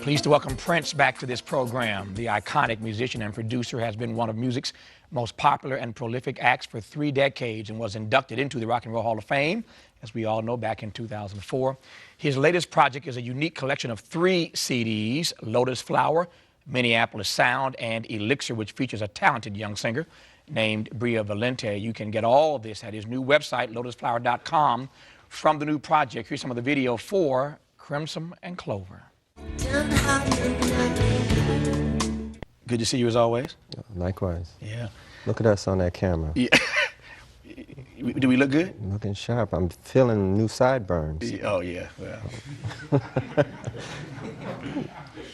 Pleased to welcome Prince back to this program. The iconic musician and producer has been one of music's most popular and prolific acts for 3 decades and was inducted into the Rock and Roll Hall of Fame, as we all know, back in 2004. His latest project is a unique collection of 3 CDs, Lotus Flower, Minneapolis Sound, and Elixir, which features a talented young singer named Bria Valente. You can get all of this at his new website, lotusflower.com. From the new project, here's some of the video for Crimson and Clover. Good to see you as always. Likewise. Yeah. Look at us on that camera. Yeah. Do we look good? Looking sharp. I'm feeling new sideburns. Oh, yeah. Well.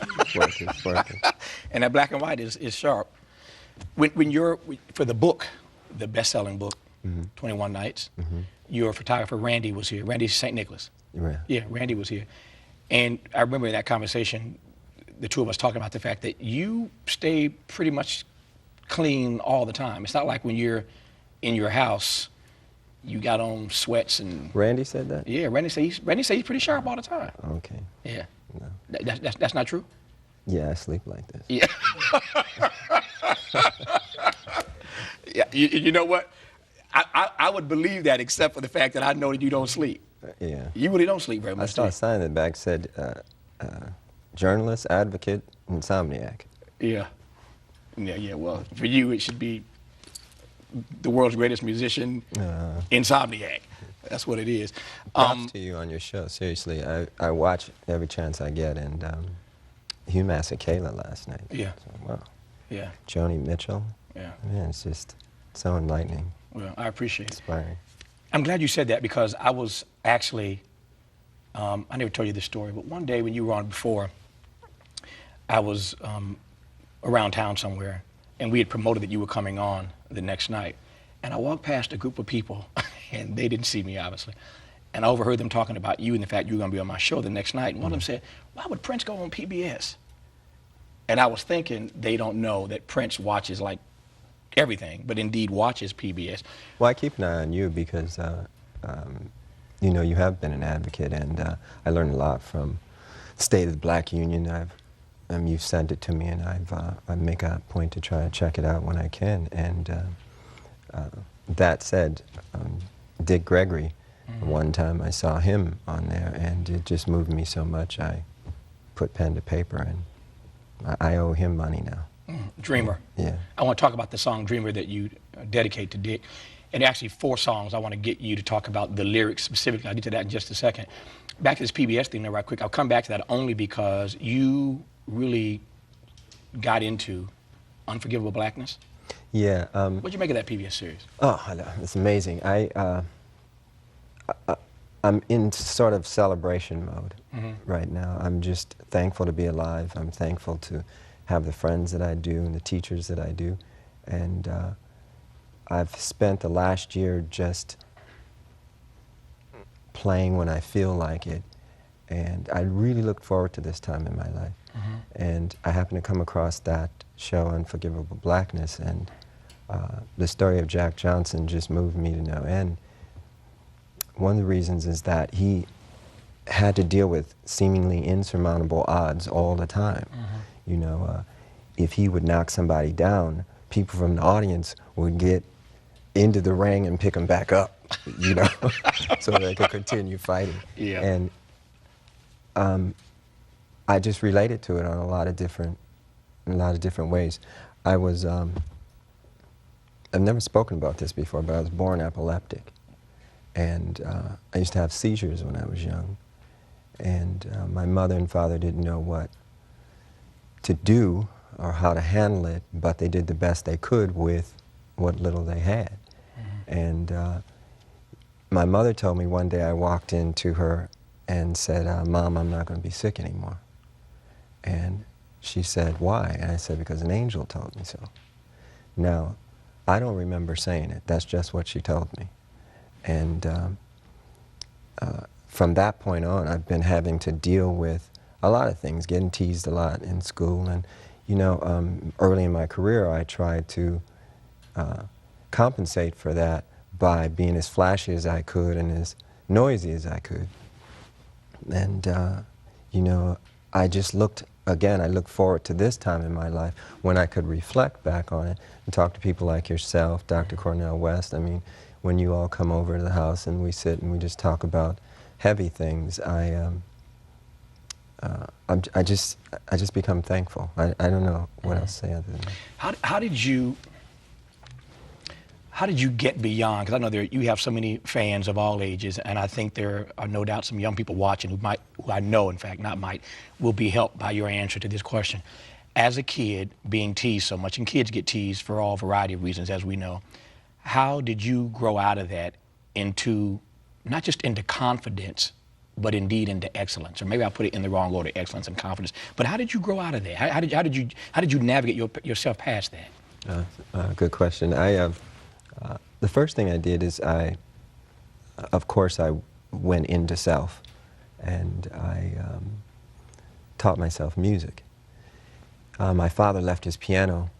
It's working. And that black and white is sharp. When you're, for the book, the best-selling book, 21 Nights, your photographer, Randy, was here. Randy St. Nicholas. Right. Yeah, Randy was here. And I remember in that conversation, the two of us talking about the fact that you stay pretty much clean all the time. It's not like when you're in your house, you got on sweats and... Randy said that? Yeah, Randy said he's pretty sharp all the time. Okay. Yeah. No. That's not true? Yeah, I sleep like this. Yeah. Yeah. You know what? I would believe that, except for the fact that I know that you don't sleep. Yeah. You really don't sleep very much. I saw a sign in the back said, journalist, advocate, insomniac. Yeah. Yeah, well, for you it should be the world's greatest musician, insomniac. That's what it is. Props to you on your show, seriously. I watch every chance I get, and Hugh Masekela last night. Yeah. So, wow. Yeah. Joni Mitchell. Yeah. Man, it's just so enlightening. Well, I appreciate it. Inspiring. I'm glad you said that, because I was actually, I never told you this story, but one day when you were on before, I was around town somewhere, and we had promoted that you were coming on the next night. And I walked past a group of people, and they didn't see me, obviously. And I overheard them talking about you and the fact you were going to be on my show the next night. And one of them said, why would Prince go on PBS? And I was thinking, they don't know that Prince watches like everything, but indeed watches PBS. Well, I keep an eye on you because, you know, you have been an advocate, and I learned a lot from State of the Black Union. You've sent it to me, and I make a point to try and check it out when I can. And that said, Dick Gregory, one time I saw him on there, and it just moved me so much. I put pen to paper, and I owe him money now. Dreamer. Yeah. I want to talk about the song Dreamer that you dedicate to Dick. And actually 4 songs I want to get you to talk about the lyrics specifically. I'll get to that in just a second. Back to this PBS thing, though, right quick. I'll come back to that only because you really got into Unforgivable Blackness. Yeah. What'd you make of that PBS series? Oh, it's amazing. I'm in sort of celebration mode right now. I'm just thankful to be alive. I'm thankful to have the friends that I do and the teachers that I do. And I've spent the last year just playing when I feel like it. And I really look forward to this time in my life. And I happened to come across that show, Unforgivable Blackness, and the story of Jack Johnson just moved me to no end. One of the reasons is that he had to deal with seemingly insurmountable odds all the time. You know, if he would knock somebody down, people from the audience would get into the ring and pick him back up, you know, so they could continue fighting. Yeah. And I just related to it on a lot of different ways. I was, I've never spoken about this before, but I was born epileptic. And I used to have seizures when I was young. And my mother and father didn't know what to do or how to handle it, but they did the best they could with what little they had. And my mother told me one day, I walked into her and said, Mom, I'm not going to be sick anymore. And she said, why? And I said, because an angel told me so. Now, I don't remember saying it. That's just what she told me. And from that point on, I've been having to deal with a lot of things, getting teased a lot in school. And, you know, early in my career, I tried to compensate for that by being as flashy as I could and as noisy as I could. And, you know, I just looked, again, I look forward to this time in my life when I could reflect back on it and talk to people like yourself, Dr. Cornel West. I mean, when you all come over to the house and we sit and we just talk about heavy things, I just become thankful. I don't know what else to say other than that. How did you get beyond? Because I know you have so many fans of all ages, and I think there are no doubt some young people watching who I know, in fact, not might, will be helped by your answer to this question. As a kid, being teased so much, and kids get teased for all variety of reasons, as we know, how did you grow out of that into, not just into confidence, but indeed into excellence? Or maybe I put it in the wrong order, excellence and confidence. But how did you grow out of that? How did you navigate yourself past that? Good question. The first thing I did is of course, I went into self, and I taught myself music. My father left his piano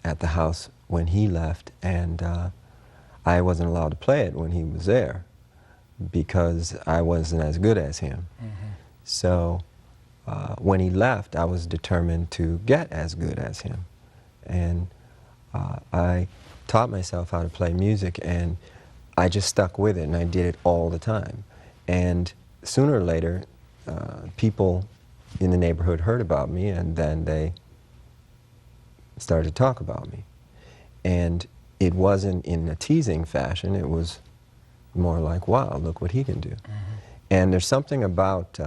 at the house when he left, and I wasn't allowed to play it when he was there because I wasn't as good as him. Mm-hmm. So when he left, I was determined to get as good as him. And I taught myself how to play music, and I just stuck with it, and I did it all the time. And sooner or later, people in the neighborhood heard about me, and then they started to talk about me. And it wasn't in a teasing fashion, it was more like, wow, look what he can do. Mm-hmm. And there's something about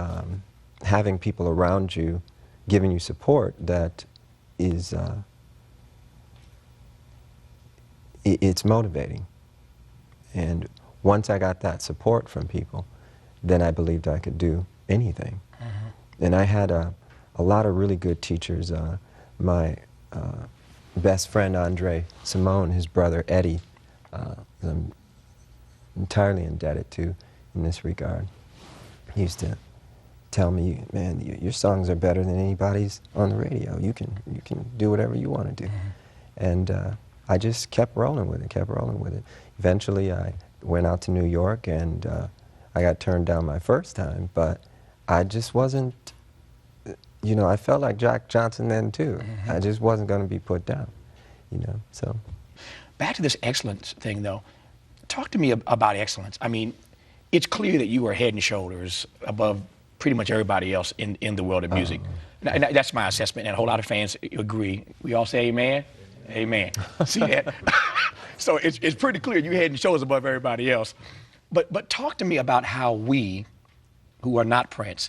having people around you giving you support that is it's motivating. And once I got that support from people, then I believed I could do anything. Mm-hmm. And I had a lot of really good teachers. My best friend, André Cymone, his brother, Eddie, I'm entirely indebted to in this regard. He used to tell me, man, your songs are better than anybody's on the radio. You can do whatever you want to do. Mm-hmm. And I just kept rolling with it, Eventually, I went out to New York, and I got turned down my first time, but I just wasn't, I felt like Jack Johnson then, too. Mm-hmm. I just wasn't going to be put down, so. Back to this excellence thing, though. Talk to me about excellence. I mean, it's clear that you are head and shoulders above pretty much everybody else in the world of music. And that's my assessment, and a whole lot of fans agree. We all say amen? Amen. See that? So it's pretty clear you head and shoulders above everybody else. But talk to me about how we, who are not Prince,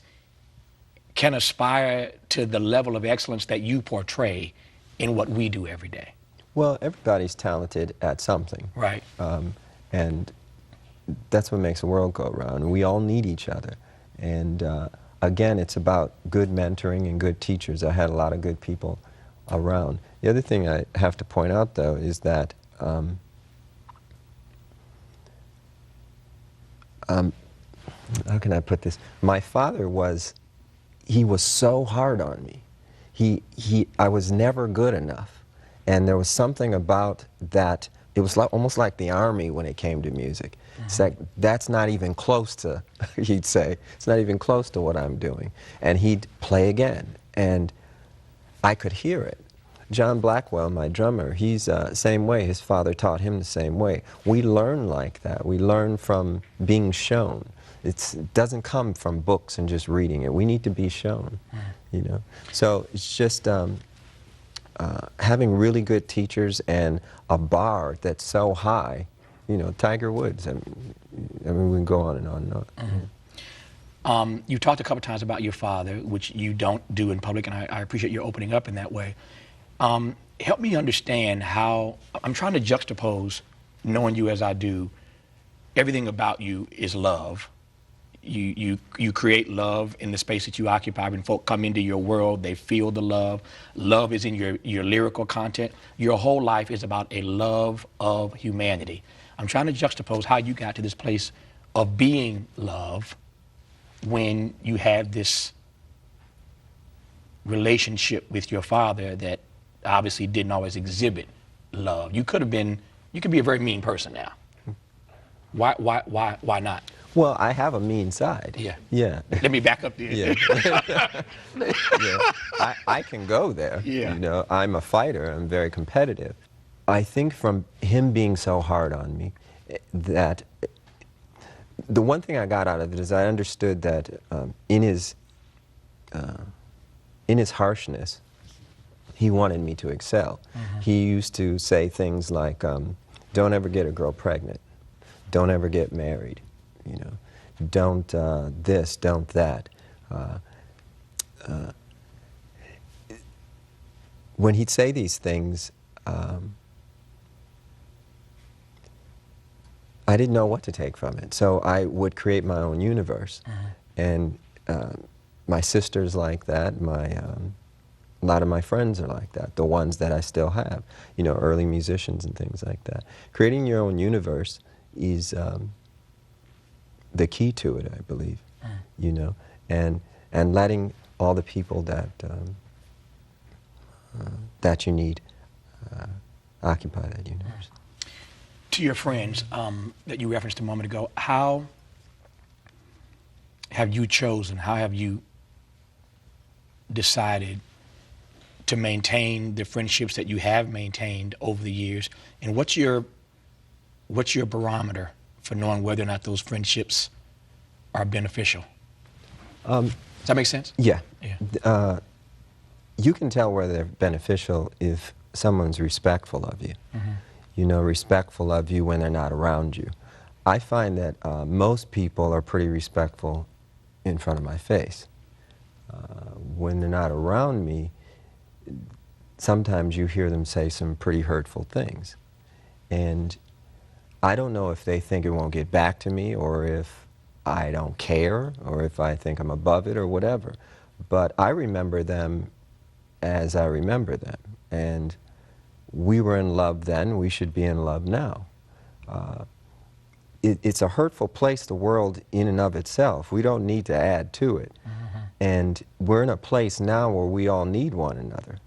can aspire to the level of excellence that you portray in what we do every day. Well, everybody's talented at something. Right. And that's what makes the world go around. We all need each other. And again, it's about good mentoring and good teachers. I had a lot of good people around. The other thing I have to point out, though, is that how can I put this? My father he was so hard on me. I was never good enough. And there was something about that. It was almost like the Army when it came to music. Mm-hmm. It's like, that's not even close to, he'd say, it's not even close to what I'm doing. And he'd play again. And I could hear it. John Blackwell, my drummer, he's the same way. His father taught him the same way. We learn like that. We learn from being shown. It doesn't come from books and just reading it. We need to be shown, So it's just having really good teachers and a bar that's so high, Tiger Woods. I mean, we can go on and on and on. Mm-hmm. You talked a couple times about your father, which you don't do in public, and I appreciate your opening up in that way. Help me understand how, I'm trying to juxtapose, knowing you as I do, everything about you is love. You create love in the space that you occupy. When folk come into your world, they feel the love. Love is in your lyrical content. Your whole life is about a love of humanity. I'm trying to juxtapose how you got to this place of being love when you have this relationship with your father that obviously didn't always exhibit love. You could be a very mean person now. Why not? Well, I have a mean side. Yeah. Yeah. Let me back up there. Yeah. Yeah. I can go there. Yeah. You know, I'm a fighter. I'm very competitive. I think from him being so hard on me, that the one thing I got out of it is I understood that in his harshness, he wanted me to excel. Mm-hmm. He used to say things like, don't ever get a girl pregnant. Don't ever get married. You know, don't this, don't that. When he'd say these things, I didn't know what to take from it. So I would create my own universe. Mm-hmm. And my sister's like that. A lot of my friends are like that, the ones that I still have, you know, early musicians and things like that. Creating your own universe is the key to it, I believe, you know, and letting all the people that that you need occupy that universe. To your friends that you referenced a moment ago, how have you chosen, how have you decided to maintain the friendships that you have maintained over the years, and what's your barometer for knowing whether or not those friendships are beneficial? Does that make sense? Yeah. Yeah. You can tell whether they're beneficial if someone's respectful of you. Mm-hmm. You know, respectful of you when they're not around you. I find that most people are pretty respectful in front of my face. When they're not around me, sometimes you hear them say some pretty hurtful things. And I don't know if they think it won't get back to me, or if I don't care, or if I think I'm above it, or whatever. But I remember them as I remember them. And we were in love then, we should be in love now. It's a hurtful place, the world in and of itself. We don't need to add to it. Mm-hmm. And we're in a place now where we all need one another.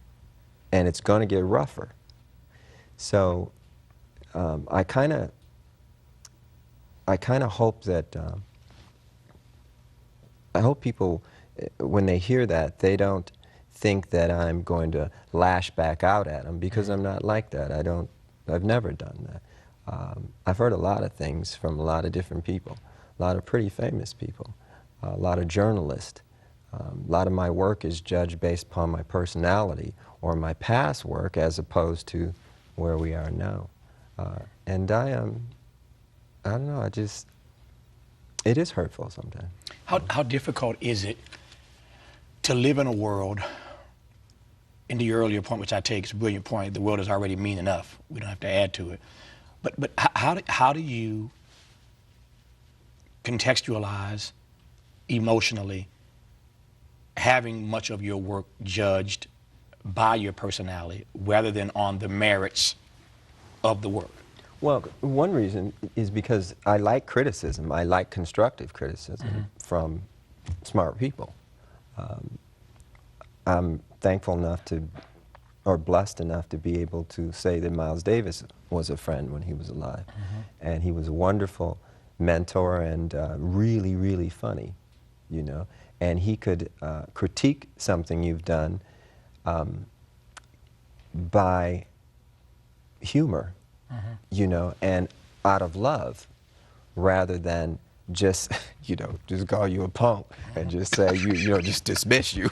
And it's going to get rougher. So I kind of hope that, I hope people, when they hear that, they don't think that I'm going to lash back out at them, because I'm not like that. I've never done that. I've heard a lot of things from a lot of different people, a lot of pretty famous people, a lot of journalists. A lot of my work is judged based upon my personality or my past work as opposed to where we are now. And I don't know, it is hurtful sometimes. How difficult is it to live in a world, into your earlier point, which I take is a brilliant point, the world is already mean enough, we don't have to add to it. But how do you contextualize emotionally having much of your work judged by your personality rather than on the merits of the work? Well, one reason is because I like criticism. I like constructive criticism from smart people. I'm thankful enough to, or blessed enough to be able to say that Miles Davis was a friend when he was alive. And he was a wonderful mentor and really, really funny, you know. And he could critique something you've done by humor, you know, and out of love, rather than just, you know, just call you a punk and just say, you know, just dismiss you.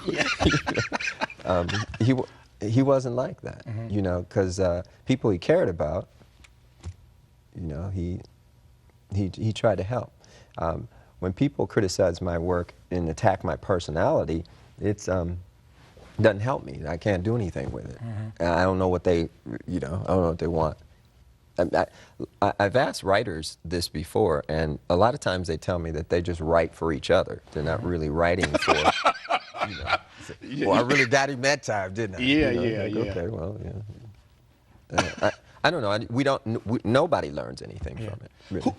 He wasn't like that, you know, because people he cared about, you know, he tried to help. When people criticize my work and attack my personality, it's doesn't help me. I can't do anything with it. I don't know what they, you know, I don't know what they want. I've asked writers this before, and a lot of times they tell me that they just write for each other. They're not really writing for, you know. Well, I really got him that time, didn't I? Yeah, you know, yeah, like, yeah. Okay, well, yeah. I don't know. Nobody learns anything from it. Really.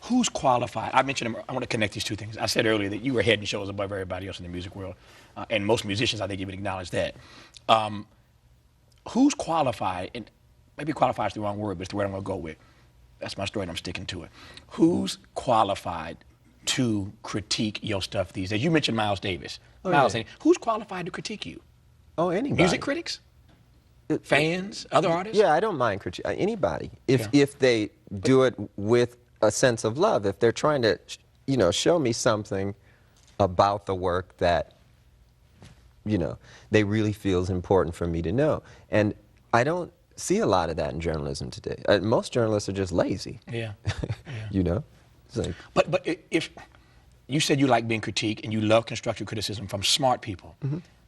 Who's qualified? I mentioned, I want to connect these two things. I said earlier that you were head and shoulders above everybody else in the music world, and most musicians, I think, you would acknowledge that. Who's qualified, and maybe qualified is the wrong word, but it's the word I'm going to go with, That's my story, and I'm sticking to it. Who's qualified to critique your stuff these days? You mentioned Miles Davis. Yeah. Who's qualified to critique you? Oh, anybody. Music critics? Fans? Other artists? Yeah, I don't mind anybody. Yeah. If they do it with a sense of love, if they're trying to, show me something about the work that, they really feel is important for me to know. And I don't see a lot of that in journalism today. Most journalists are just lazy. Yeah. It's like, But if you said you like being critiqued and you love constructive criticism from smart people,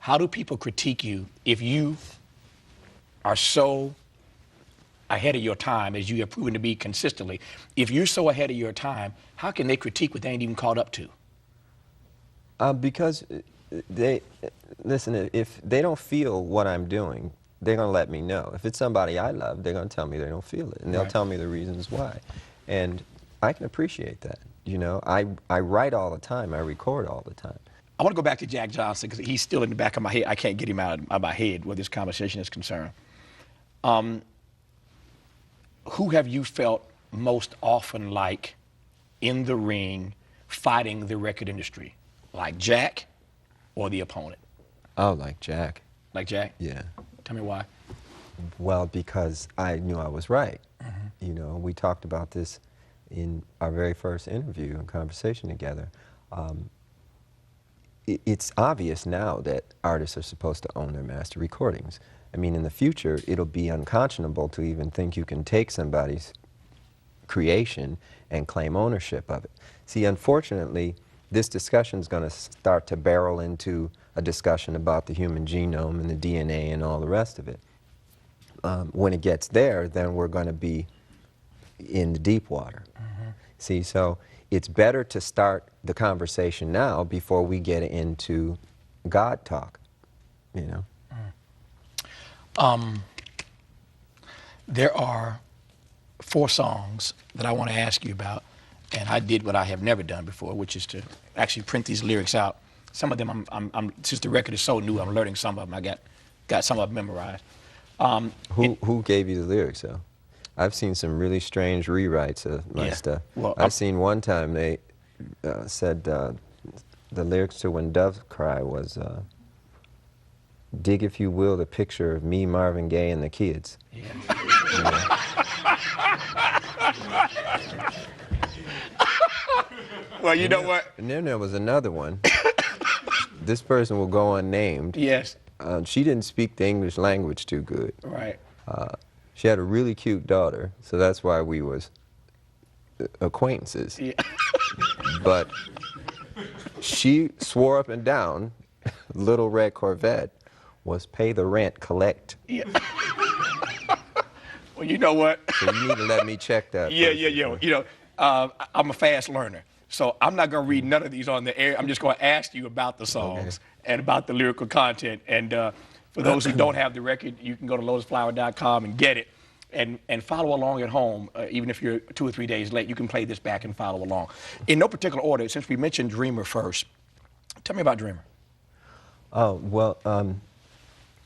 how do people critique you if you are so ahead of your time, as you have proven to be consistently? If you're so ahead of your time, how can they critique what they ain't even caught up to? because listen, if they don't feel what I'm doing, they're going to let me know. If it's somebody I love, they're going to tell me they don't feel it, and they'll tell me the reasons why. And I can appreciate that. I write all the time. I record all the time. I want to go back to Jack Johnson because he's still in the back of my head. I can't get him out of my head where this conversation is concerned. Who have you felt most often like in the ring fighting the record industry? Like Jack or the opponent? Oh, like Jack. Like Jack? Yeah. Tell me why. Well, because I knew I was right. We talked about this in our very first interview and conversation together. It's obvious now that artists are supposed to own their master recordings. I mean, in the future, it'll be unconscionable to even think you can take somebody's creation and claim ownership of it. See, unfortunately, this discussion is going to start to barrel into a discussion about the human genome and the DNA and all the rest of it. When it gets there, then we're going to be in the deep water. See, so it's better to start the conversation now before we get into God talk, There are 4 songs that I want to ask you about, and I did what I have never done before, which is to actually print these lyrics out. Some of them, since the record is so new, I'm learning some of them. I got some of them memorized. Who gave you the lyrics, though? I've seen some really strange rewrites of my stuff. Well, I've seen one time they said the lyrics to When Doves Cry was, dig if you will the picture of me, Marvin Gaye, and the kids. Yeah. Well, you know what? And then there was another one. This person will go unnamed. Yes. She didn't speak the English language too good. Right. She had a really cute daughter, so that's why we was acquaintances. Yeah. But she swore up and down, Little Red Corvette was pay the rent, collect. Yeah. Well, you know what? So you need to let me check that. Yeah. I'm a fast learner, so I'm not going to read none of these on the air. I'm just going to ask you about the songs and about the lyrical content. And for those who don't have the record, you can go to lotusflower.com and get it. And follow along at home, even if you're 2 or 3 days late. You can play this back and follow along. In no particular order, since we mentioned Dreamer first, tell me about Dreamer. Oh, well,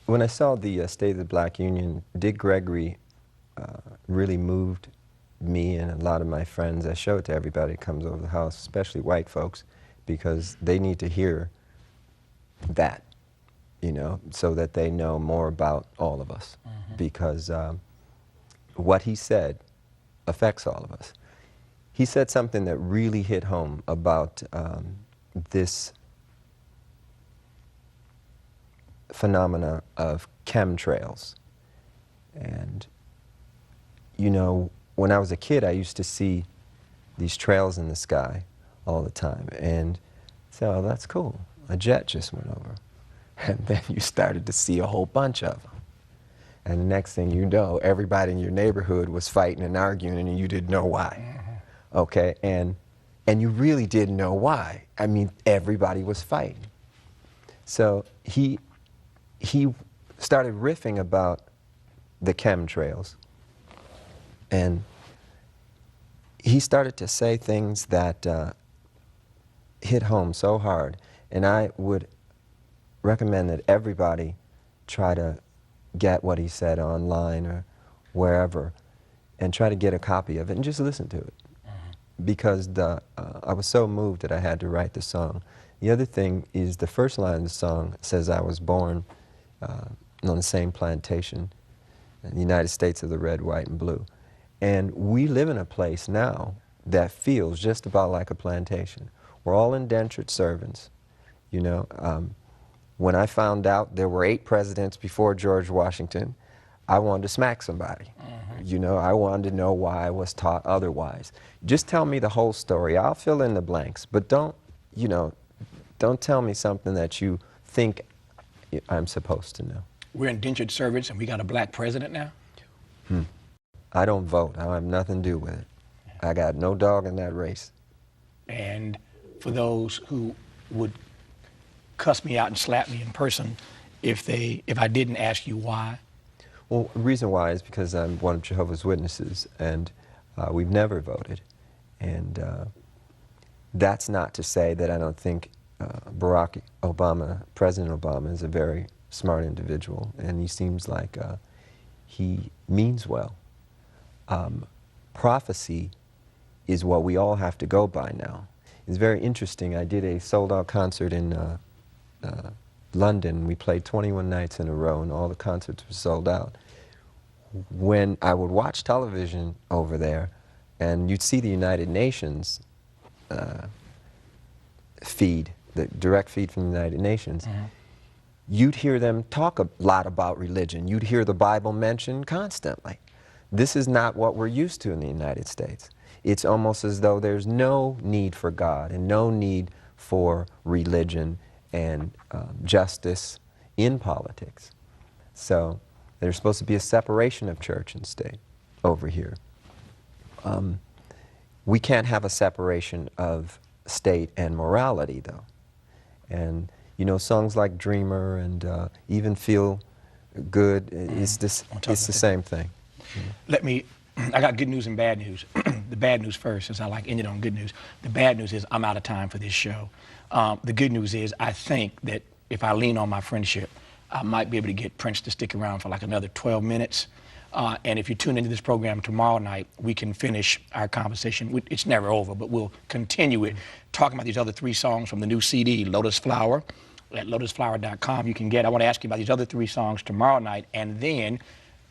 when I saw the State of the Black Union, Dick Gregory really moved me and a lot of my friends. I show it to everybody that comes over the house, especially white folks, because they need to hear that, so that they know more about all of us. Because what he said affects all of us. He said something that really hit home about this phenomena of chemtrails. And, when I was a kid, I used to see these trails in the sky all the time. And say, oh, that's cool. A jet just went over. And then you started to see a whole bunch of them. And the next thing you know, everybody in your neighborhood was fighting and arguing, and you didn't know why. Okay? And you really didn't know why. I mean, everybody was fighting. So he started riffing about the chemtrails. And he started to say things that hit home so hard. And I would recommend that everybody try to get what he said online or wherever and try to get a copy of it and just listen to it. Because I was so moved that I had to write the song. The other thing is the first line of the song says I was born on the same plantation in the United States of the red, white, and blue. And we live in a place now that feels just about like a plantation. We're all indentured servants, you know. When I found out there were 8 presidents before George Washington, I wanted to smack somebody. You know, I wanted to know why I was taught otherwise. Just tell me the whole story. I'll fill in the blanks, but don't, you know, don't tell me something that you think I'm supposed to know. We're indentured servants and we got a black president now? I don't vote. I have nothing to do with it. I got no dog in that race. And for those who would cuss me out and slap me in person if I didn't ask you why? Well, the reason why is because I'm one of Jehovah's Witnesses, and we've never voted. And that's not to say that I don't think Barack Obama, President Obama, is a very smart individual, and he seems like he means well. Prophecy is what we all have to go by now. It's very interesting. I did a sold-out concert in London. We played 21 nights in a row, and all the concerts were sold out. When I would watch television over there, and you'd see the United Nations feed, the direct feed from the United Nations, you'd hear them talk a lot about religion. You'd hear the Bible mentioned constantly. This is not what we're used to in the United States. It's almost as though there's no need for God and no need for religion and justice in politics. So there's supposed to be a separation of church and state over here. We can't have a separation of state and morality, though. And you know, songs like Dreamer and even Feel Good, it's the same thing. I got good news and bad news. The bad news first, since I like ended on good news. The bad news is I'm out of time for this show. The good news is I think that if I lean on my friendship, I might be able to get Prince to stick around for like another 12 minutes. And if you tune into this program tomorrow night, we can finish our conversation. It's never over, but we'll continue it, talking about these other 3 songs from the new CD, Lotus Flower, at lotusflower.com. You can get, I want to ask you about these other 3 songs tomorrow night, and then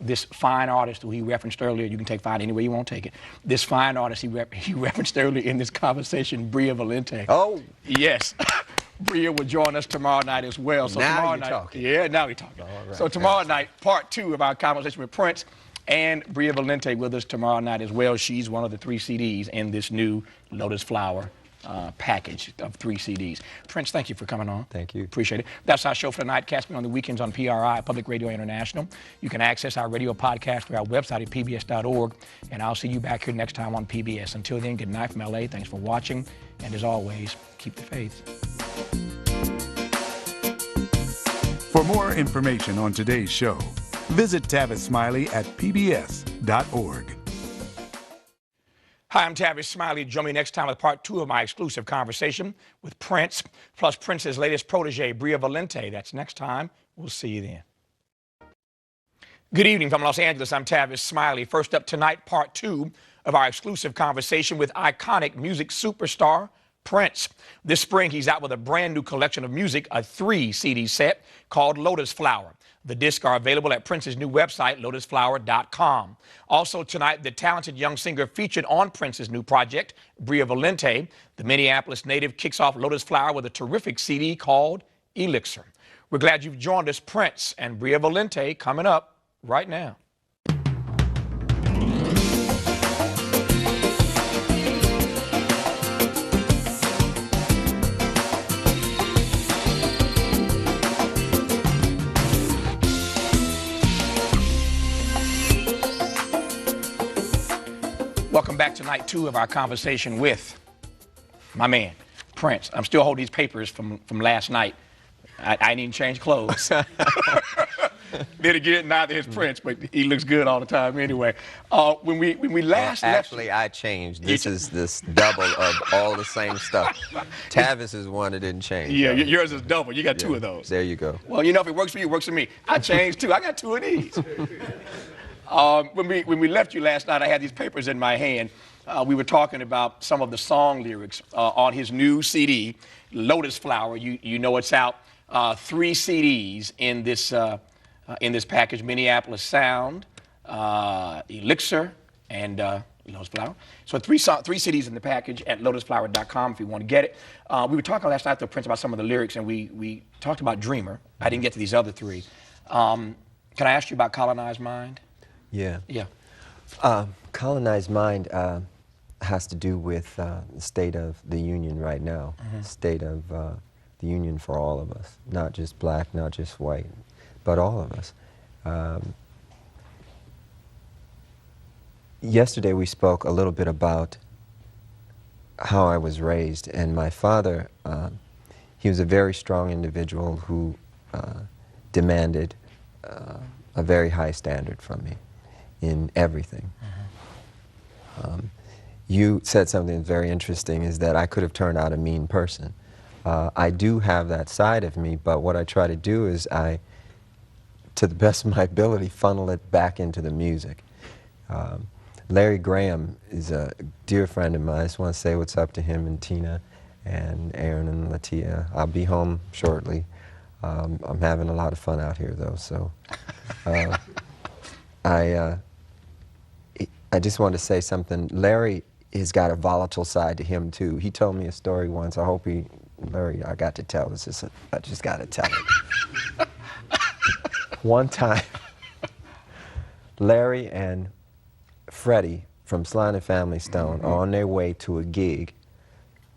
this fine artist who he referenced earlier, you can take fine any way you want to take it. This fine artist he referenced earlier in this conversation, Bria Valente. Oh! Yes. Bria will join us tomorrow night as well. So now tomorrow you're night, talking. Yeah, now we're talking. Right. So tomorrow night, part 2 of our conversation with Prince, and Bria Valente with us tomorrow night as well. She's one of the 3 CDs in this new Lotus Flower package of 3 CDs. Prince, thank you for coming on. Thank you. Appreciate it. That's our show for tonight. Catch me on the weekends on PRI, Public Radio International. You can access our radio podcast through our website at pbs.org, and I'll see you back here next time on PBS. Until then, good night from LA. Thanks for watching, and as always, keep the faith. For more information on today's show, visit Tavis Smiley at pbs.org. Hi, I'm Tavis Smiley. Join me next time with part 2 of my exclusive conversation with Prince, plus Prince's latest protege, Bria Valente. That's next time. We'll see you then. Good evening from Los Angeles. I'm Tavis Smiley. First up tonight, part 2 of our exclusive conversation with iconic music superstar, Prince. This spring, he's out with a brand new collection of music, a 3-CD set called Lotus Flower. The discs are available at Prince's new website, lotusflower.com. Also tonight, the talented young singer featured on Prince's new project, Bria Valente. The Minneapolis native kicks off Lotus Flower with a terrific CD called Elixir. We're glad you've joined us, Prince and Bria Valente, coming up right now. Welcome back to night 2 of our conversation with my man, Prince. I'm still holding these papers from last night. I didn't even change clothes. Then again, neither is Prince, but he looks good all the time anyway. When we last left... Actually, I changed. This is this double of all the same stuff. Tavis is one that didn't change. Yeah, yours is double. You got 2 of those. There you go. Well, you know, if it works for you, it works for me. I changed 2. I got 2 of these. When we left you last night, I had these papers in my hand. We were talking about some of the song lyrics on his new CD, Lotus Flower. You know it's out. 3 CDs in this package: Minneapolis Sound, Elixir, and Lotus Flower. So 3 CDs in the package at lotusflower.com if you want to get it. We were talking last night, though, Prince, about some of the lyrics, and we talked about Dreamer. I didn't get to these other 3. Can I ask you about Colonized Mind? Yeah. Yeah. Colonized Mind has to do with the state of the union right now, state of the union for all of us, not just black, not just white, but all of us. Yesterday we spoke a little bit about how I was raised, and my father, he was a very strong individual who demanded a very high standard from me in everything. You said something that's very interesting, is that I could have turned out a mean person. I do have that side of me, but what I try to do is to the best of my ability, funnel it back into the music. Larry Graham is a dear friend of mine. I just want to say what's up to him and Tina and Aaron and Latia. I'll be home shortly. I'm having a lot of fun out here, though, so I just want to say something. Larry has got a volatile side to him, too. He told me a story once. I hope Larry, I got to tell this. I just got to tell it. One time, Larry and Freddie from Sly and the Family Stone are on their way to a gig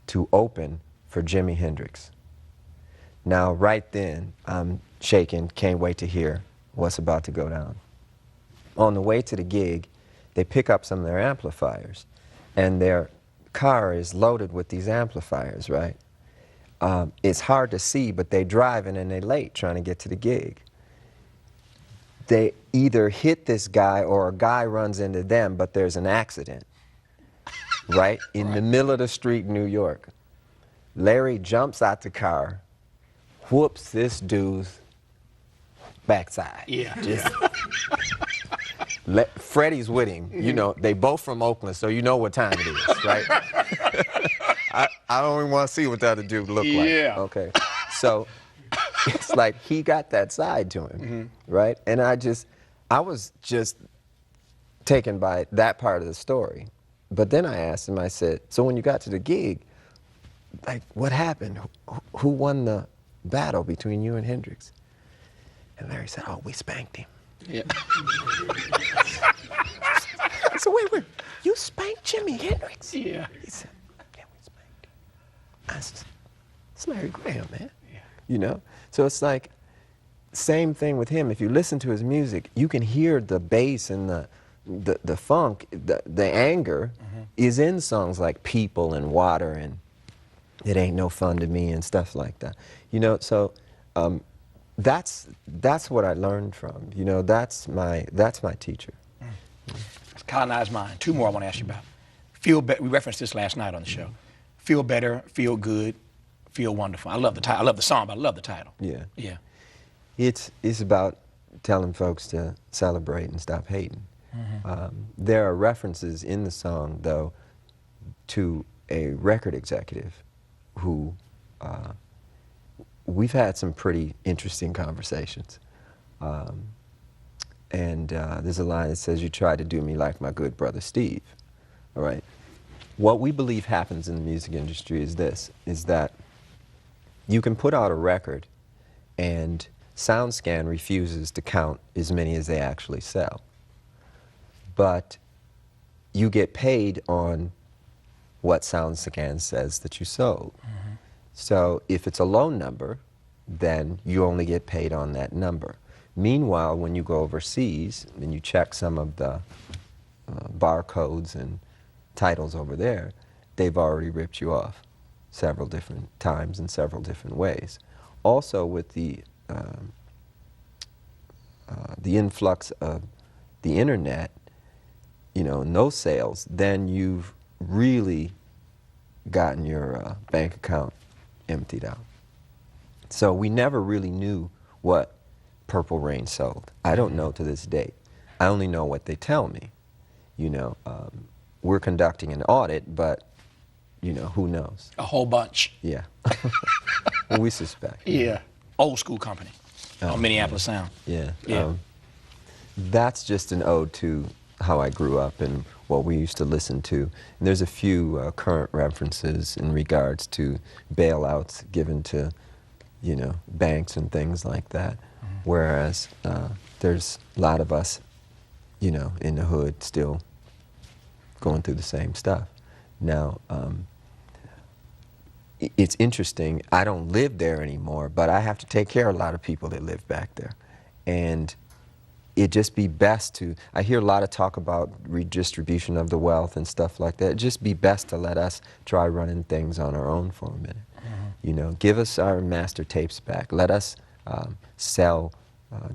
to open for Jimi Hendrix. Now, right then, I'm shaking, can't wait to hear what's about to go down. On the way to the gig, they pick up some of their amplifiers, and their car is loaded with these amplifiers, right? It's hard to see, but they're driving and they're late trying to get to the gig. They either hit this guy or a guy runs into them, but there's an accident, right? In the middle of the street in New York. Larry jumps out the car, whoops this dude's backside. Yeah. Just Freddie's with him. You know, they both from Oakland, so you know what time it is, right? I don't even want to see what the other dude looked like. Yeah. Okay. So it's like he got that side to him, right? And I was just taken by that part of the story. But then I asked him, I said, so when you got to the gig, like, what happened? Who won the battle between you and Hendrix? And Larry said, oh, we spanked him. Yeah. I said, wait, you spanked Jimi Hendrix? Yeah. He said, yeah, we spanked him. I said, it's Larry Graham, man. Yeah. You know? So it's like, same thing with him. If you listen to his music, you can hear the bass and the funk, the anger is in songs like People and Water and It Ain't No Fun to Me and stuff like that. You know, so that's what I learned from. You know, that's my teacher. It's Colonized Mind. 2 more I want to ask you about. Feel better. We referenced this last night on the show. Feel better, feel good, feel wonderful. I love the title. I love the song, but I love the title. Yeah. Yeah. It's about telling folks to celebrate and stop hating. There are references in the song, though, to a record executive who we've had some pretty interesting conversations. And there's a line that says, you tried to do me like my good brother Steve. All right. What we believe happens in the music industry is this, is that you can put out a record and SoundScan refuses to count as many as they actually sell. But you get paid on what SoundScan says that you sold. So if it's a low number, then you only get paid on that number. Meanwhile, when you go overseas and you check some of the barcodes and titles over there, they've already ripped you off several different times in several different ways. Also, with the influx of the internet, you know, no sales, then you've really gotten your bank account emptied out. So we never really knew what Purple Rain sold. I don't know to this date. I only know what they tell me. You know, we're conducting an audit, but, you know, who knows? A whole bunch. Yeah. Well, we suspect. Yeah. Ol Skool Company on Minneapolis Sound. Yeah. Yeah. That's just an ode to how I grew up and what we used to listen to. And there's a few current references in regards to bailouts given to, you know, banks and things like that. Whereas there's a lot of us, you know, in the hood still going through the same stuff. Now, it's interesting, I don't live there anymore, but I have to take care of a lot of people that live back there. And it'd just be best to, I hear a lot of talk about redistribution of the wealth and stuff like that. It'd just be best to let us try running things on our own for a minute. You know, give us our master tapes back. Let us sell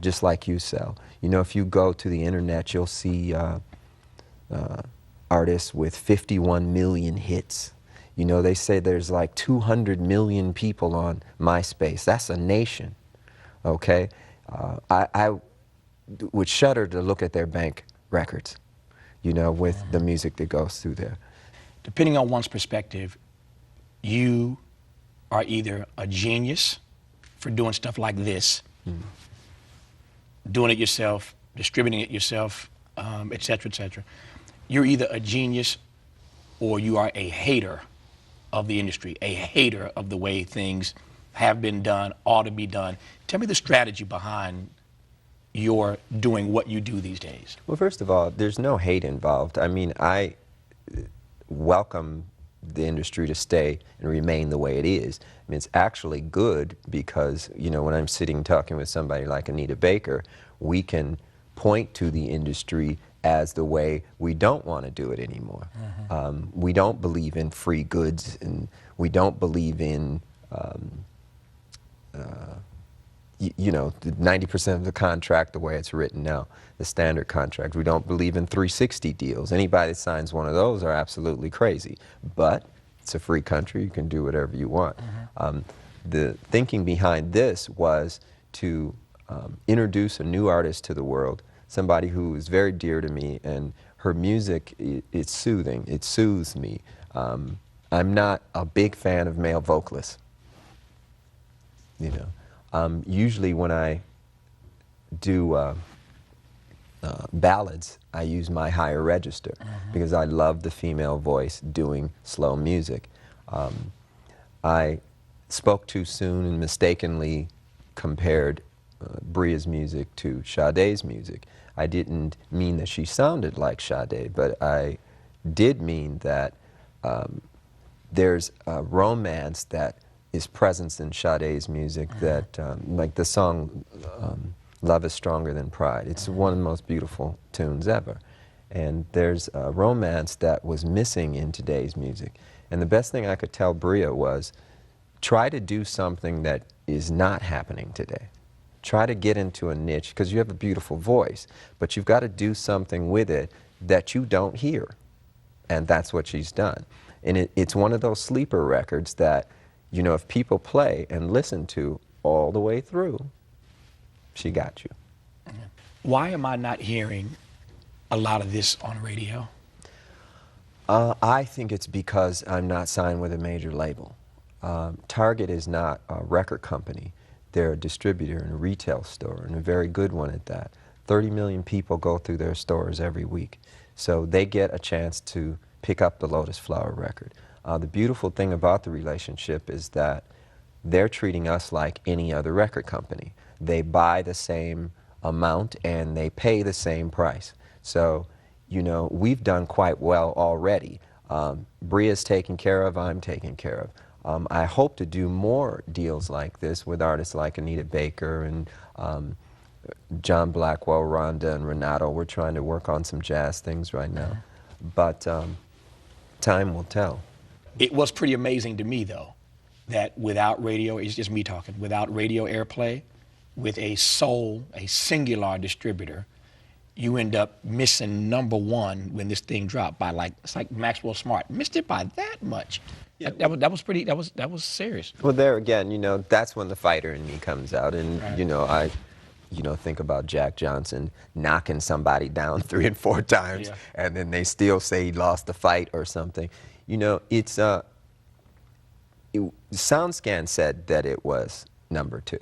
just like you sell. You know, if you go to the internet, you'll see artists with 51 million hits. You know, they say there's like 200 million people on MySpace. That's a nation, okay? I would shudder to look at their bank records, you know, with the music that goes through there. Depending on one's perspective, you are either a genius for doing stuff like this, doing it yourself, distributing it yourself, et cetera, et cetera. You're either a genius or you are a hater of the industry, a hater of the way things have been done, ought to be done. Tell me the strategy behind your doing what you do these days. Well, first of all, there's no hate involved. I mean, I welcome the industry to stay and remain the way it is. I mean, it's actually good because, you know, when I'm sitting talking with somebody like Anita Baker, we can point to the industry as the way we don't want to do it anymore. We don't believe in free goods, and we don't believe in, you know, the 90% of the contract the way it's written now, the standard contract. We don't believe in 360 deals. Anybody that signs one of those are absolutely crazy. But it's a free country. You can do whatever you want. The thinking behind this was to introduce a new artist to the world, somebody who is very dear to me, and her music, it's soothing. It soothes me. I'm not a big fan of male vocalists, you know. Usually when I do ballads, I use my higher register because I love the female voice doing slow music. I spoke too soon and mistakenly compared Bria's music to Sade's music. I didn't mean that she sounded like Sade, but I did mean that there's a romance that is presence in Sade's music that, like the song Love is Stronger Than Pride. It's one of the most beautiful tunes ever. And there's a romance that was missing in today's music. And the best thing I could tell Bria was, try to do something that is not happening today. Try to get into a niche, because you have a beautiful voice, but you've got to do something with it that you don't hear. And that's what she's done. And it's one of those sleeper records that, you know, if people play and listen to all the way through, she got you. Why am I not hearing a lot of this on radio? I think it's because I'm not signed with a major label. Target is not a record company. They're a distributor and a retail store, and a very good one at that. 30 million people go through their stores every week. So they get a chance to pick up the Lotus Flower record. The beautiful thing about the relationship is that they're treating us like any other record company. They buy the same amount and they pay the same price. So, you know, we've done quite well already. Bria's taken care of, I'm taken care of. I hope to do more deals like this with artists like Anita Baker and John Blackwell, Rhonda, and Renato. We're trying to work on some jazz things right now. But time will tell. It was pretty amazing to me, though, that without radio, it's just me talking, without radio airplay, with a singular distributor, you end up missing #1 when this thing dropped by, like, it's like Maxwell Smart. Missed it by that much. Yeah. That was serious. Well, there again, you know, that's when the fighter in me comes out. And, right. You know, you know, think about Jack Johnson knocking somebody down 3 and 4 times, Yeah. and then they still say he lost the fight or something. You know, it's SoundScan said that it was number 2.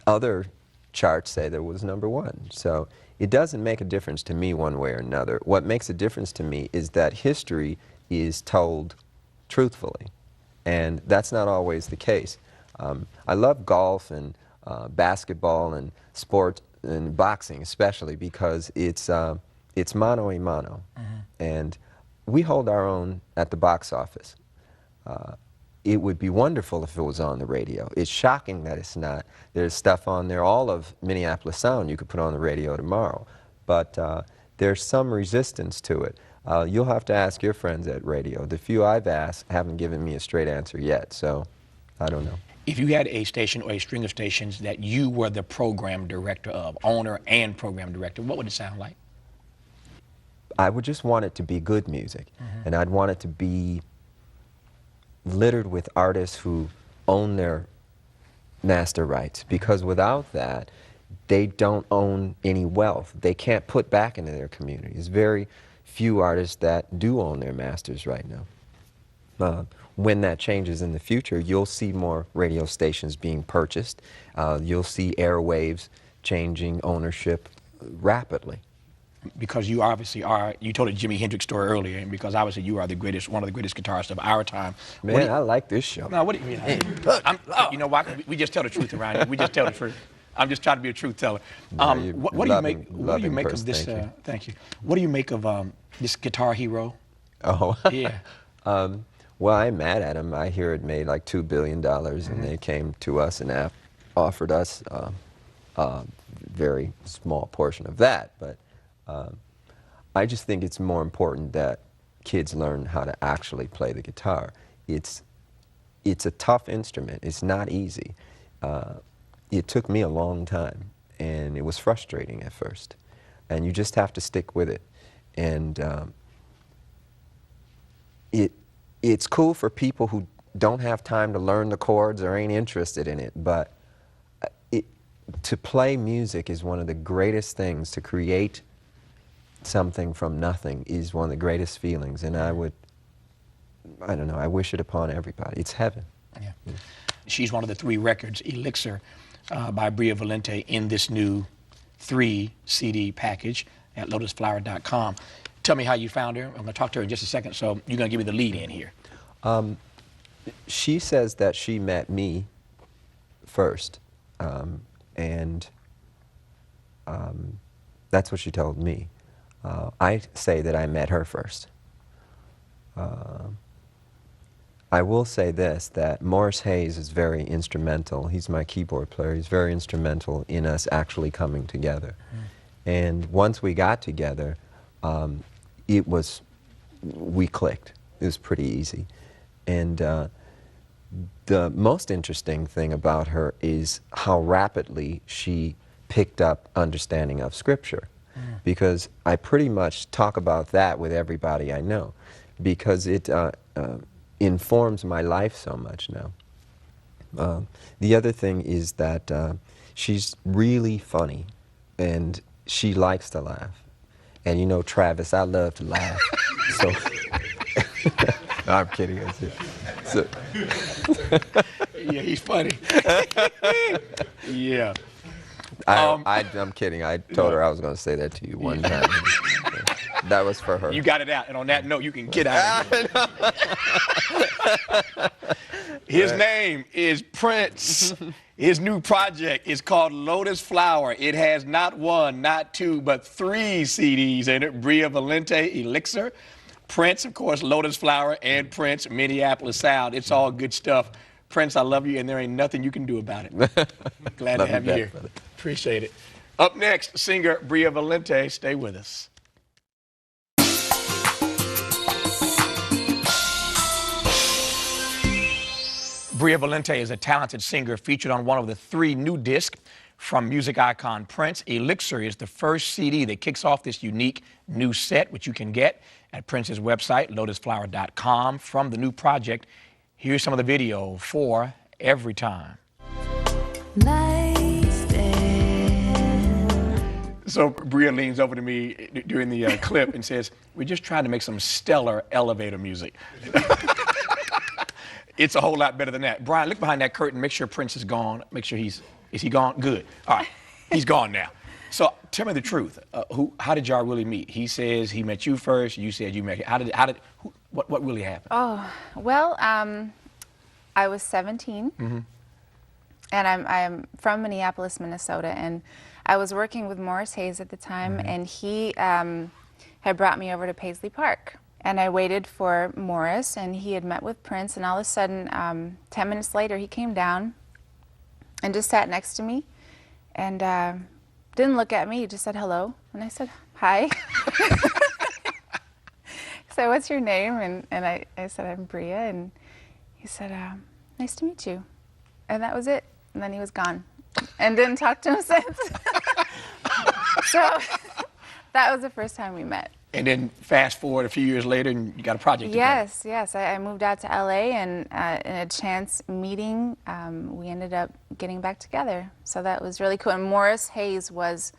Other charts say that it was number 1. So it doesn't make a difference to me one way or another. What makes a difference to me is that history is told truthfully, and that's not always the case. I love golf and basketball and sport and boxing especially because it's mano a mano, and we hold our own at the box office. It would be wonderful if it was on the radio. It's shocking that it's not. There's stuff on there, all of Minneapolis Sound you could put on the radio tomorrow, but there's some resistance to it. You'll have to ask your friends at radio. The few I've asked haven't given me a straight answer yet, so I don't know. If you had a station or a string of stations that you were the program director of, owner and program director, what would it sound like? I would just want it to be good music, and I'd want it to be littered with artists who own their master rights, because without that, they don't own any wealth. They can't put back into their community. There's very few artists that do own their masters right now. When that changes in the future, you'll see more radio stations being purchased. You'll see airwaves changing ownership rapidly. Because you obviously are, you told a Jimi Hendrix story earlier, and because obviously you are the greatest, one of the greatest guitarists of our time. Man, I like this show. No, what do you mean? You know what? We just tell the truth around here. We just tell the truth. I'm just trying to be a truth teller. What do you make? What do you make of this? Thank you. What do you make of this Guitar Hero? Oh. Yeah. Well, I'm mad at them. I hear it made like $2 billion, and they came to us and offered us a very small portion of that. But I just think it's more important that kids learn how to actually play the guitar. It's a tough instrument. It's not easy. It took me a long time, and it was frustrating at first. And you just have to stick with it. And it's cool for people who don't have time to learn the chords or ain't interested in it, but to play music is one of the greatest things. To create something from nothing is one of the greatest feelings, and I don't know, I wish it upon everybody. It's heaven. Yeah. She's one of the 3 records, Elixir, by Bria Valente, in this new 3 CD package at lotusflower.com. Tell me how you found her. I'm going to talk to her in just a second, so you're going to give me the lead in here. She says that she met me first, and that's what she told me. I say that I met her first. I will say this, that Morris Hayes is very instrumental. He's my keyboard player. He's very instrumental in us actually coming together. And once we got together, we clicked. It was pretty easy. And the most interesting thing about her is how rapidly she picked up understanding of Scripture. Because I pretty much talk about that with everybody I know, because it informs my life so much now. The other thing is that she's really funny, and she likes to laugh. And you know, Travis, I love to laugh. So, no, I'm kidding. So. Yeah, he's funny. Yeah. I'm kidding. I told her I was going to say that to you one time. That was for her. You got it out, and on that note, you can get out of here. His name is Prince. His new project is called Lotus Flower. It has not 1, not 2, but 3 CDs in it. Bria Valente, Elixir. Prince, of course, Lotus Flower, and Prince, Minneapolis Sound. It's all good stuff. Prince, I love you, and there ain't nothing you can do about it. Glad to have you here. Brother. Appreciate it. Up next, singer Bria Valente. Stay with us. Bria Valente is a talented singer featured on one of the 3 new discs from music icon Prince. Elixir is the first CD that kicks off this unique new set, which you can get at Prince's website, lotusflower.com. From the new project, here's some of the video for Every Time. Nice day. So Bria leans over to me during the clip and says, "We're just trying to make some stellar elevator music." It's a whole lot better than that. Brian, look behind that curtain, make sure Prince is gone. Make sure is he gone? Good. All right, he's gone now. So tell me the truth. How did y'all really meet? He says he met you first. You said you met him. What really happened? Oh, well, I was 17, and I'm from Minneapolis, Minnesota, and I was working with Morris Hayes at the time, and he had brought me over to Paisley Park. And I waited for Morris, and he had met with Prince, and all of a sudden, 10 minutes later, he came down and just sat next to me, and didn't look at me, he just said hello, and I said, hi. So what's your name? And I said, I'm Bria, and he said, nice to meet you. And that was it, and then he was gone, and didn't talk to him since. So that was the first time we met. And then fast forward a few years later, and you got a project together. Yes. I moved out to LA, and in a chance meeting, we ended up getting back together. So that was really cool. And Morris Hayes was,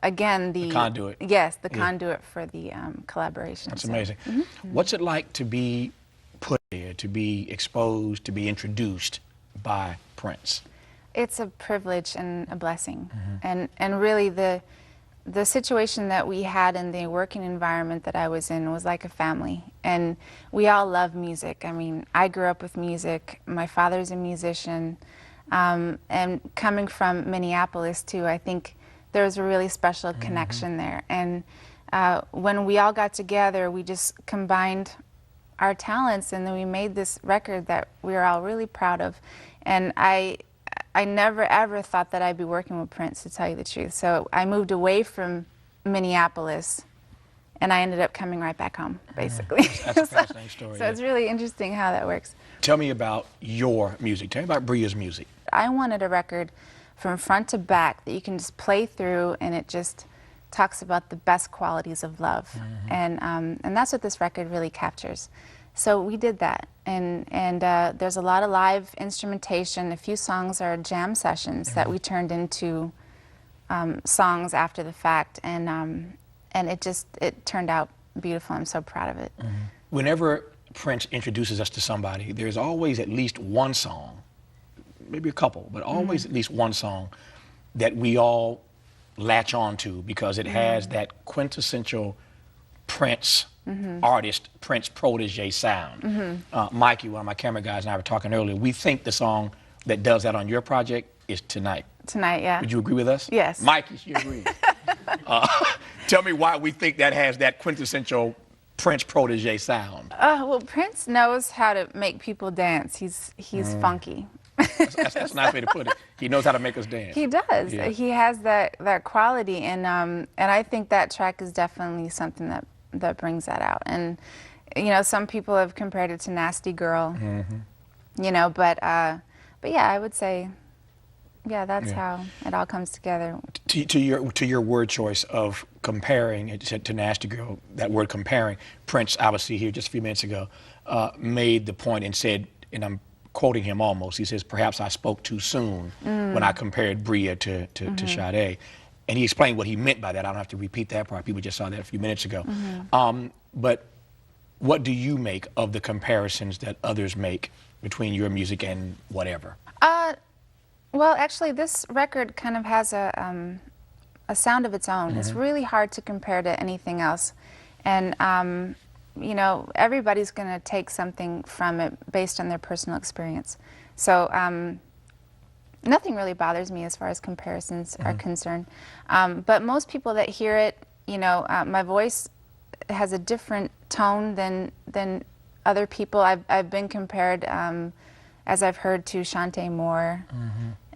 again, the conduit. Yes, the conduit for the collaboration. That's amazing. What's it like to be put there, to be exposed, to be introduced by Prince? It's a privilege and a blessing. And really the situation that we had in the working environment that I was in was like a family, and we all love music. I mean, I grew up with music. My father's a musician, and coming from Minneapolis too, I think there was a really special connection there. And when we all got together, we just combined our talents, and then we made this record that we were all really proud of. And I never ever thought that I'd be working with Prince, to tell you the truth. So I moved away from Minneapolis, and I ended up coming right back home, basically. That's a fascinating story. So it's really interesting how that works. Tell me about your music. Tell me about Bria's music. I wanted a record from front to back that you can just play through, and it just talks about the best qualities of love. And that's what this record really captures. So we did that, and there's a lot of live instrumentation. A few songs are jam sessions that we turned into songs after the fact, and it turned out beautiful. I'm so proud of it. Whenever Prince introduces us to somebody, there's always at least one song, maybe a couple, but always at least one song that we all latch on to because it has that quintessential Prince artist, Prince protege sound. Mikey, one of my camera guys, and I were talking earlier, we think the song that does that on your project is Tonight. Tonight, yeah. Would you agree with us? Yes. Mikey, she agrees. Tell me why we think that has that quintessential Prince protege sound. Well, Prince knows how to make people dance. He's funky. That's a nice way to put it. He knows how to make us dance. He does. Yeah. He has that quality, and I think that track is definitely something that brings that out. And you know, some people have compared it to Nasty Girl. You know, but yeah, I would say, yeah, that's how it all comes together. To your word choice of comparing it to Nasty Girl, that word comparing, Prince, obviously here just a few minutes ago, made the point and said, and I'm quoting him almost, he says, perhaps I spoke too soon when I compared Bria to Sade. And he explained what he meant by that. I don't have to repeat that part. People just saw that a few minutes ago. But what do you make of the comparisons that others make between your music and whatever? Well, actually, this record kind of has a sound of its own. It's really hard to compare to anything else. And you know, everybody's going to take something from it based on their personal experience. So nothing really bothers me as far as comparisons are concerned. But most people that hear it, you know, my voice has a different tone than other people. I've been compared, as I've heard, to Shantae Moore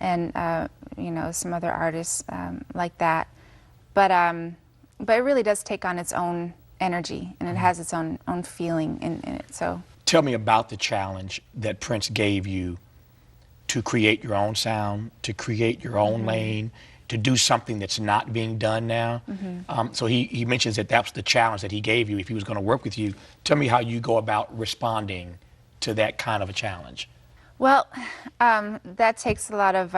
and you know, some other artists like that. But it really does take on its own energy, and it has its own feeling in it. So tell me about the challenge that Prince gave you to create your own sound, to create your own lane, to do something that's not being done now. So he mentions that that's the challenge that he gave you if he was going to work with you. Tell me how you go about responding to that kind of a challenge. Well, that takes a lot of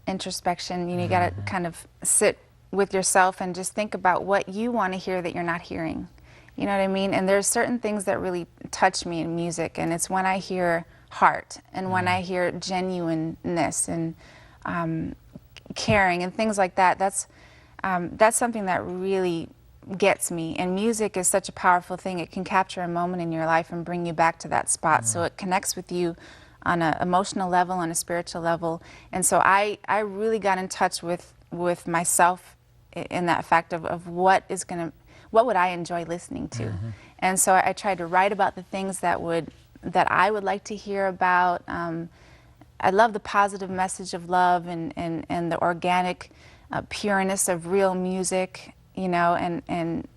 introspection. You know, you got to kind of sit with yourself and just think about what you want to hear that you're not hearing. You know what I mean? And there's certain things that really touch me in music, and it's when I hear heart and when I hear genuineness and caring and things like that. That's something that really gets me. And music is such a powerful thing. It can capture a moment in your life and bring you back to that spot. So it connects with you on an emotional level, on a spiritual level. And so I really got in touch with myself in that fact of what would I enjoy listening to. And so I tried to write about the things that I would like to hear about. I love the positive message of love and the organic pureness of real music, you know, and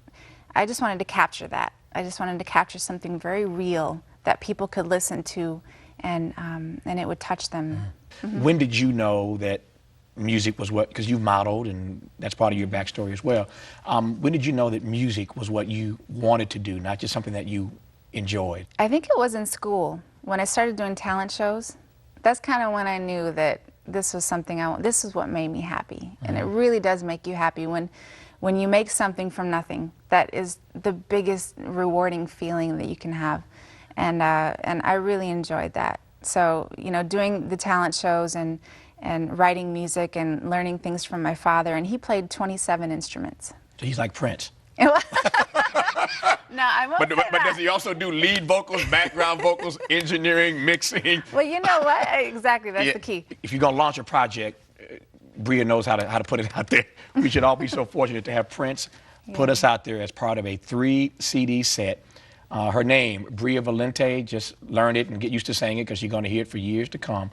I just wanted to capture that. I just wanted to capture something very real that people could listen to, and it would touch them. When did you know that music was what, because you modeled and that's part of your backstory as well, when did you know that music was what you wanted to do, not just something that you enjoyed? I think it was in school. When I started doing talent shows, that's kind of when I knew that this was something this is what made me happy. And it really does make you happy when you make something from nothing. That is the biggest rewarding feeling that you can have. And I really enjoyed that. So, you know, doing the talent shows and writing music and learning things from my father, and he played 27 instruments. So he's like Prince. No, I won't say But that. does he also do lead vocals, background vocals, engineering, mixing? Well, you know what? Exactly, that's the key. If you're gonna launch a project, Bria knows how to put it out there. We should all be so fortunate to have Prince put us out there as part of a 3 CD set. Her name, Bria Valente, just learn it and get used to saying it because you're gonna hear it for years to come.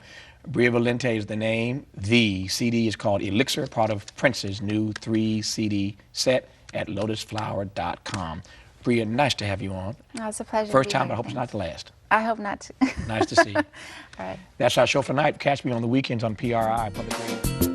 Bria Valente is the name. The CD is called Elixir, part of Prince's new 3 CD set at lotusflower.com. Bria, nice to have you on. Oh, it's a pleasure. First to be time, here. but I hope it's not the last. I hope not to. Nice to see you. All right. That's our show for tonight. Catch me on the weekends on PRI, Public Radio.